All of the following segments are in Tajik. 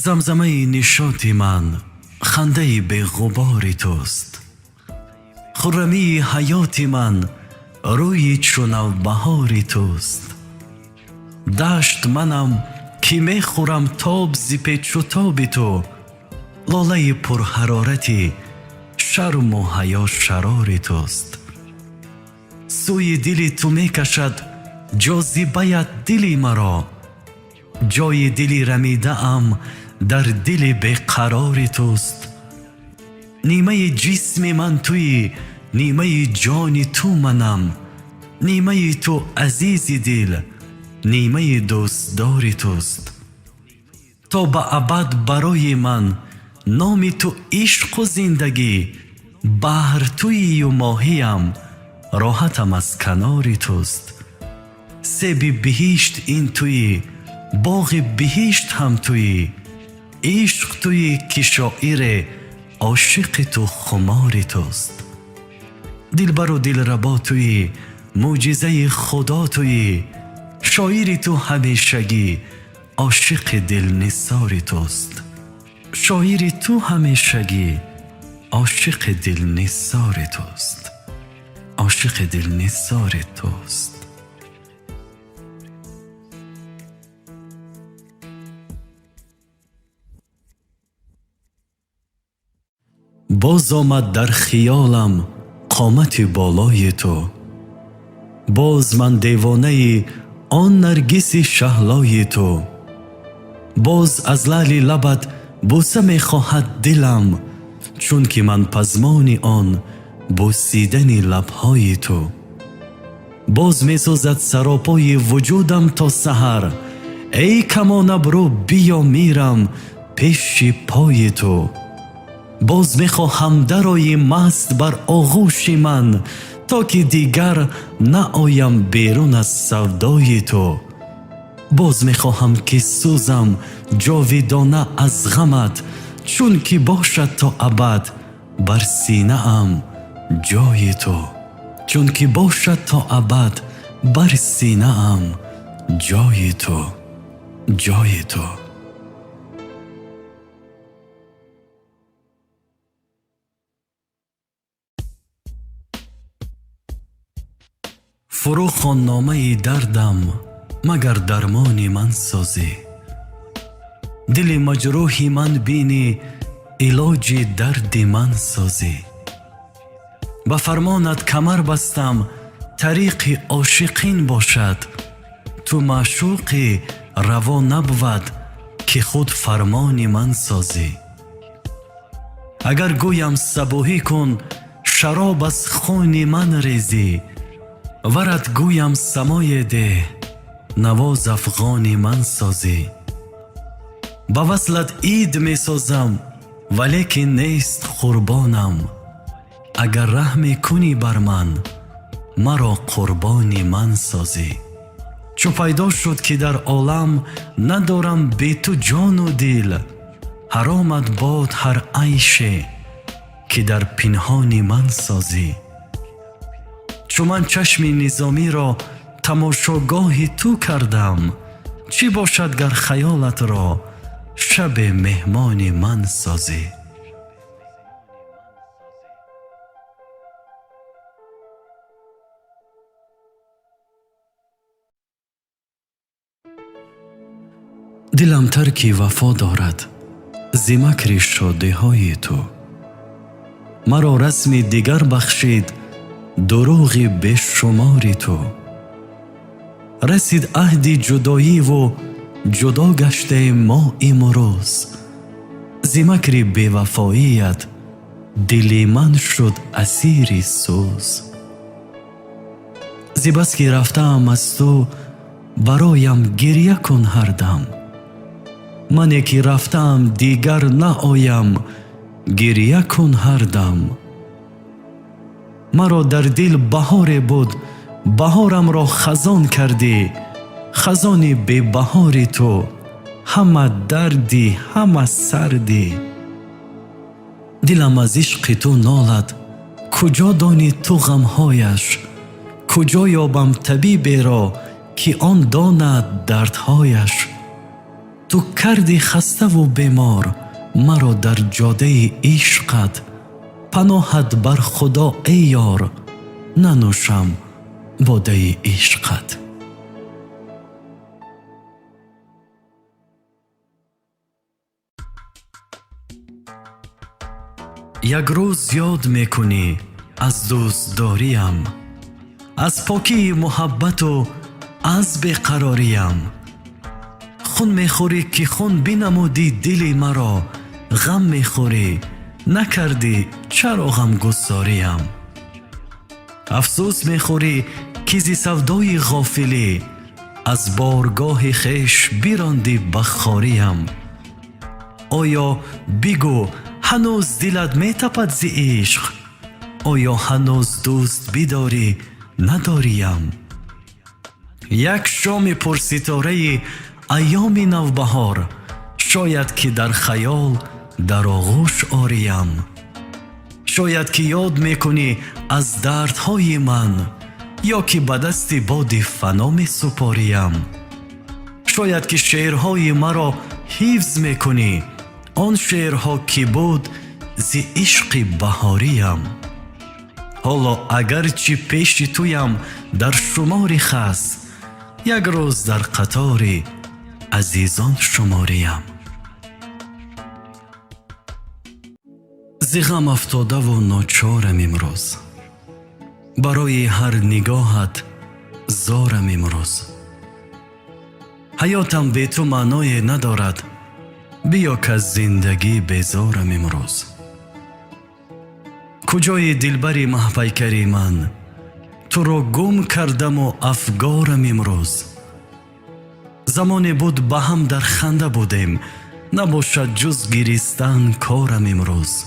زمزمه نشاط من خنده به غبار توست. خرمی حیات من روی چون بهار توست. دشت منم که می خورم تاب ز پیچ و تاب تو. لاله پر حرارتی شرم و حیا شرار توست. سوی دل تو می کشد جاذبه‌ات دل مرا. جای دل رمیده ام در دل بیقرار توست. نیمه جسم من توی، نیمه جان تو منم. نیمه تو عزیز دل، نیمه دوستدار توست. تا به ابد برای من نام تو عشق و زندگی. بحر توی و ماهیم، راحتم از کنار توست. سیب بهشت این توی، باغ بهشت هم توی. عشق توی که شاعر عاشق تو خمار توست. دلبر و دلربا توی، معجزه خدا توی. شاعر تو همیشگی عاشق دل نثار توست. شاعر تو همیشگی عاشق دل نثار توست. عاشق دل نثار توست. باز آمد در خیالم قامت بالای تو. باز من دیوانه آن نرگس شهلای تو. باز از لعل لبت بوسه می خواهد دلم، چون که من پزمان آن بوسیدن لبهای تو. باز می سوزد سراپای وجودم تا سحر. ای کمان ابرو بیا میرم پیش پای تو. باز می خواهم درآیی مست بر آغوش من، تا که دیگر نآیم بیرون از سودای تو. باز می خواهم که سوزم جاودانه از غمت، چون که باشد تا ابد بر سینه ام جای تو. چون که باشد تا ابد بر سینه ام جای تو. جای تو. فرو خوان نامه دردم مگر درمان من سازی. دل مجروح من بینی علاج درد من سازی. به فرمانت کمر بستم طریق عاشقین باشد. تو معشوقی روا نبود که خود فرمان من سازی. اگر گویم صبوحی کن شراب از خون من ریزی. ورت گویم سمای ده نواز افغان من سازی. با وصلت عید می سازم ولیکن نیست قربانم. اگر رحم کنی بر من مرا قربان من سازی. چو پیدا شد که در عالم ندارم بی تو جان و دل. حرامت باد هر عیشه که در پنهان من سازی. چو من چشم نظامی را تماشاگاه تو کردم. چی باشد گر خیالت را شب مهمان من سازی. دلم ترک وفا دارد ز مکر شاده های تو. مرا رسم دیگر بخشید دروغ بیشمار تو. رسید عهد جدایی و جدا گشته ما امروز. ز مکر بی‌وفاییت دل من شد اسیر سوز. ز بس که رفتم از تو برایم گریه کن هر دم. من که رفتم دیگر نآیم گریه کن هر دم. مرا در دل بهار بود بهارم را خزان کردی. خزان بی بهار تو همه دردی همه سردی. دلم از عشق تو نالد کجا دانی تو غمهایش. کجا یابم طبیبی را که آن داند دردهایش. تو کردی خسته و بیمار مرا در جاده عشقت. پناهت بر خدا ای یار، ننوشم باده عشقت. یک روز یاد میکنی از دوستداریم، از پاکی محبت و از بیقراریم. خون میخوری که خون بینمودی دل مرا، غم میخوری نکردی چرا غمگساریم. افسوس میخوری که زی سودای غافلی، از بارگاه خیش بیراندی بخاریم. آیا بگو هنوز دلت میتپد زی عشق؟ آیا هنوز دوست بیداری نداریم؟ یک شام پرستاره ایام نوبهار، شاید که در خیال در آغوش آریم. شاید که یاد میکنی از دردهای من، یا که به دست باد فنا می سپاریم. شاید که شعرهای مرا حفظ میکنی، آن شعرها که بود زی عشق بهاریم. حالا اگرچه پیش تویم در شمار خاص، یک روز در قطار عزیزان شماریم. زی غم افتاده و ناچارم امروز، برای هر نگاهت زارم امروز. حیاتم بی تو معنای ندارد، بیا که از زندگی بیزارم امروز. کجای دلبری محپیکری من، تو را گم کردم و افگارم امروز. زمانی بود به هم در خنده بودیم، نباشد جز گریستن کارم امروز.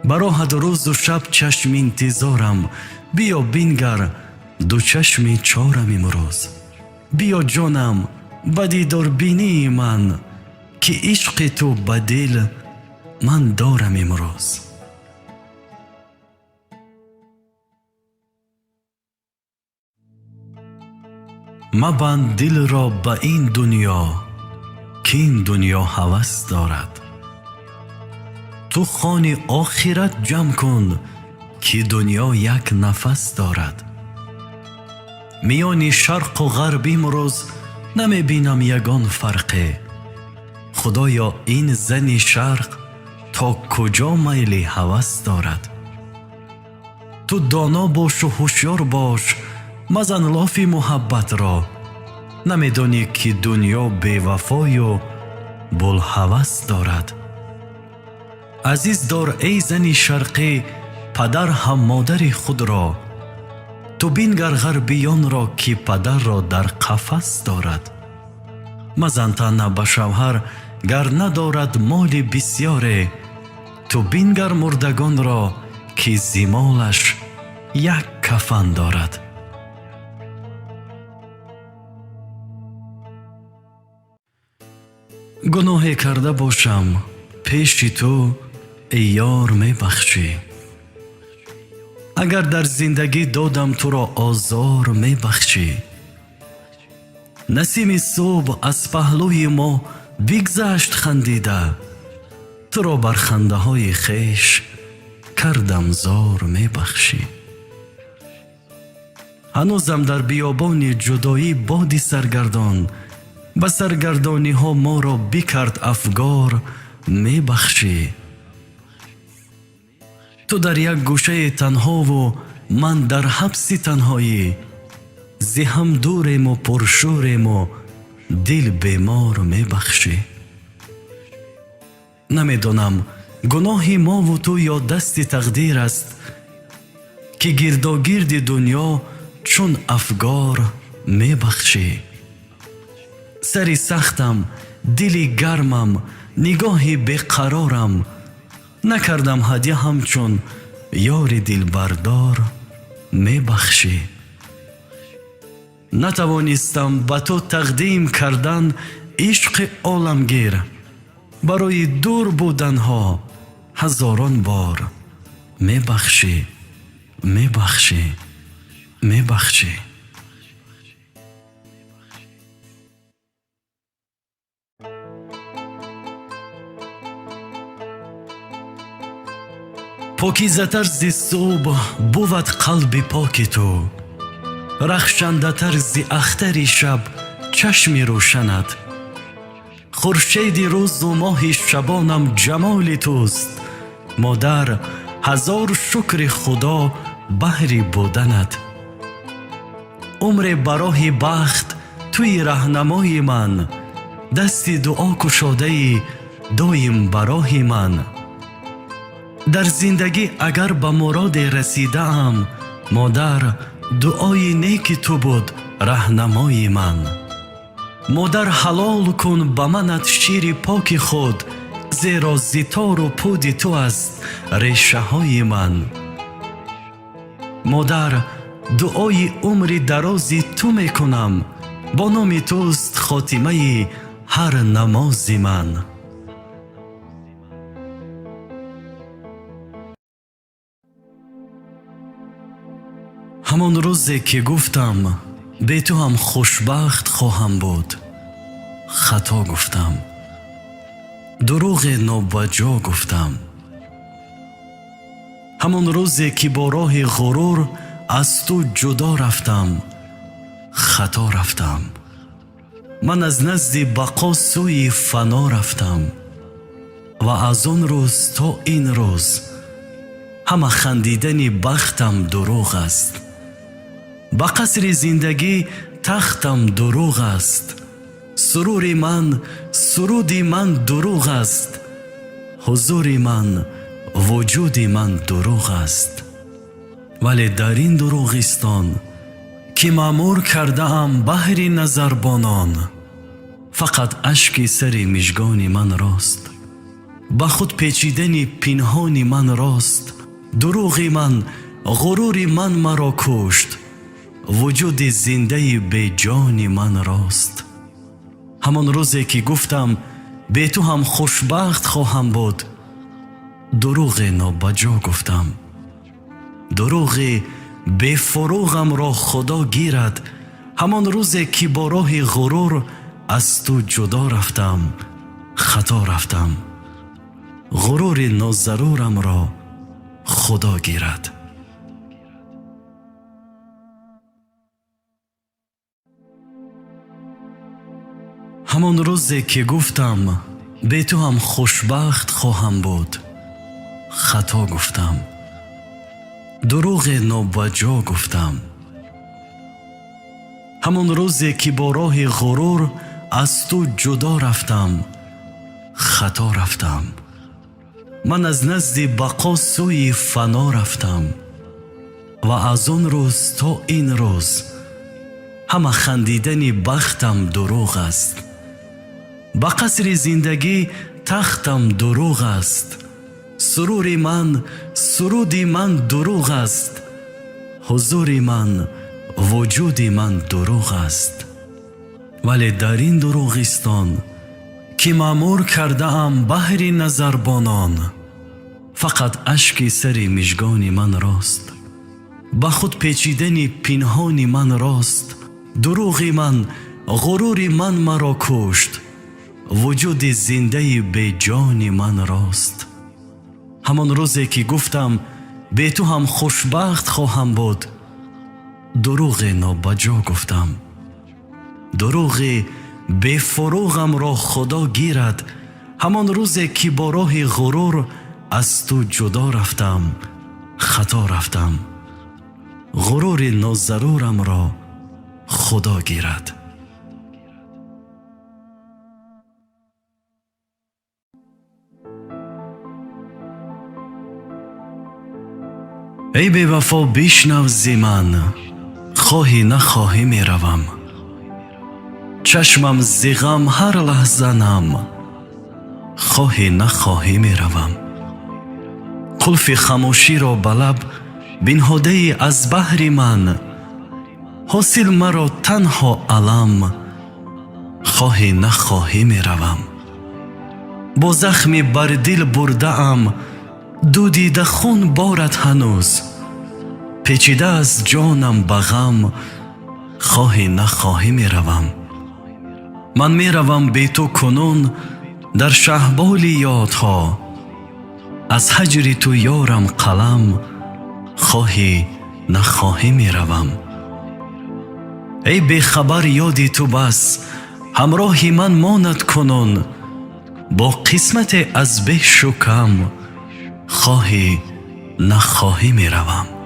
براهت روز و شب چشم انتظارم، بیا بینگر دو چشم چارم امروز. بیا جانم به دیدار بینی من، که عشق تو به دل من دارم امروز. مبند دل را به این دنیا، که این دنیا هوس دارد. تو خوان آخرت جمع کن، که دنیا یک نفس دارد. میان شرق و غرب امروز نمی بینم یگان فرقی. خدایا این زن شرق تا کجا میل هوس دارد. تو دانا باش و هوشیار باش، مزن لاف محبت را. نمیدانی که دنیا بی وفای و بوالهوس دارد. عزیز دار ای زن شرقی پدر هم مادر خود را. تو بینگر غربیان را که پدر را در قفس دارد. مزن تنه به شوهر گر ندارد مال بسیاره. تو بینگر مردگان را که زیمالش یک کفن دارد. گناه کرده باشم پیش تو ای یار می بخشی. اگر در زندگی دادم تو را آزار می بخشی. نسیم صبح از پهلوی ما بگذشت خندیده، تو را بر خنده های خیش کردم زار می بخشی. هنوزم در بیابان جدایی بادی سرگردان، به سرگردانی ها ما را بکرد افگار می بخشی. تو در یک گوشه تنها و من در حبس تنهایی، زی هم دوریم و پرشوریم و دل بیمار می بخشی. نمیدانم گناه ما و تو یا دست تقدیر است، که گرداگرد دنیا چون افگار می بخشی. سری سختم، دلی گرمم، نگاهی بیقرارم، نکردم هدیه همچون یار دلبردار می بخشی. نتوانستم به تو تقدیم کردن عشق عالمگیر، برای دور بودنها هزاران بار می بخشی، می بخشی، می بخشی. покизатар зи субҳ буд қалби поки ту, рахшандатар зи ахтари шаб чашми рӯшанат. хуршеди рӯзу моҳи шабонам ҷамоли туст. модар, ҳазор шукри худо баҳри буданат. умре ба роҳи бахт туи раҳнамои ман, дасти дуо кушодаи доим ба роҳи ман. дар зиндагӣ агар ба муроде расидаам, модар, дуои неки ту буд раҳнамои ман. модар, ҳалол кун ба манат шири поки худ, зеро зитору пуди ту аст решаҳои ман. модар, дуои умри дарози ту мекунам, бо номи туст хотимаи ҳар намози ман. ҳамон рӯзе ки гуфтам бе ту ҳам хушбахт хоҳам буд, хато гуфтам, дуруғе нобаҷо гуфтам. ҳамон рӯзе ки бо роҳи ғурур аз ту ҷудо рафтам, хато рафтам. ман аз назди бақо сӯи фано рафтам. ва аз он рӯз то ин рӯз ҳама хандидани бахтам дуруғ аст. ба қасри зиндагӣ тахтам дуруғ аст. сурури ман, суруди ман дуруғ аст. ҳузури ман, вуҷуди ман дуруғ аст. вале дар ин дуруғистон ки маъмур кардаам баҳри назарбонон, фақат ашки сари мижгони ман рост. ба худ печидани пинҳони ман рост. дуруғи ман, ғурури ман маро кушт. вуҷуди зиндаи беҷони ман рост. ҳамон рӯзе ки гуфтам бе ту ҳам хушбахт хоҳам буд, дуруғе нобаҷо гуфтам. дуруғи бефуруғамро худо гирад. ҳамон рӯзе ки бо роҳи ғурур аз ту ҷудо рафтам, хато рафтам. ғурури нозарурамро худо гирад. ҳамон рӯзе ки гуфтам бе ту ҳам хушбахт хоҳам буд, хато гуфтам, дуруғе нобаҷо гуфтам. ҳамон рӯзе ки бо роҳи ғурур аз ту ҷудо рафтам, хато рафтам. ман аз назди бақо сӯи фано рафтам. ва аз он рӯз то ин рӯз ҳама хандидани бахтам дуруғ аст. ба қасри зиндагӣ тахтам дуруғ аст. сурури ман, суруди ман дуруғ аст. ҳузури ман, вуҷуди ман дуруғ аст. вале дар ин дуруғистон ки маъмур кардаам баҳри назарбонон, фақат ашки сари мижгони ман рост. ба худ печидани пинҳони ман рост. дуруғи ман, ғурури ман маро кушт. вуҷуди зиндаи беҷони ман рост. ҳамон рӯзе ки гуфтам бе ту ҳам хушбахт хоҳам буд, дуруғе нобаҷо гуфтам. дуруғи бефуруғамро худо гирад. ҳамон рӯзе ки бо роҳи ғурур аз ту ҷудо рафтам, хато рафтам. ғурури нозарурамро худо гирад. ای بێوەفا بیشنەو زی من، خواهی نخواهی میروم. چشمم زی غم هر لحظه نم، خواهی نخواهی میروم. قلف خاموشی را به لب بنهاده ای از بحر من، حاصل مرا تنها علم، خواهی نخواهی میروم. با زخمی بر دل برده ام، دودی ده خون بارد هنوز، پیچیده از جانم به غم، خواهی نخواهی میروم. من میروم بی تو کنون در شهبال یادها، از هجر تو یارم قلم خواهی نخواهی می روم. ای بی خبر یادی تو بس همراهی من ماند کنون، با قسمت از بیش و کم خواهی نخواهی می روم.